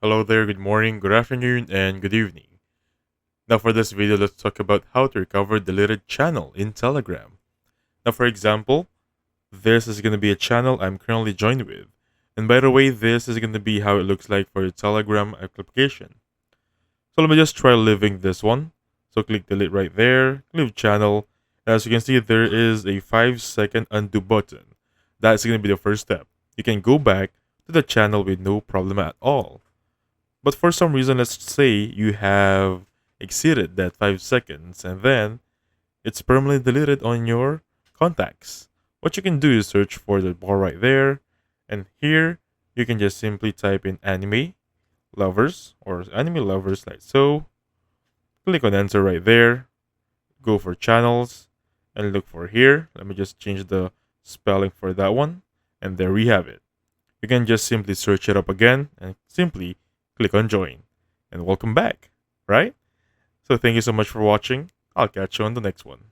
Hello there, good morning, good afternoon, and good evening. Now for this video, let's talk about how to recover deleted channel in Telegram. Now for example, this is going to be a channel I'm currently joined with. And by the way, this is going to be how it looks like for your Telegram application. So let me just try leaving this one. So click delete right there, leave channel. As you can see, there is a 5-second undo button. That's going to be the first step. You can go back to the channel with no problem at all. But for some reason, let's say you have exceeded that 5 seconds and then it's permanently deleted on your contacts. What you can do is search for the bar right there, and here you can just simply type in anime lovers or anime lovers like so. Click on enter right there, go for channels, and look for here. Let me just change the spelling for that one, and there we have it. You can just simply search it up again and simply click on join. And welcome back, right? So thank you so much for watching. I'll catch you on the next one.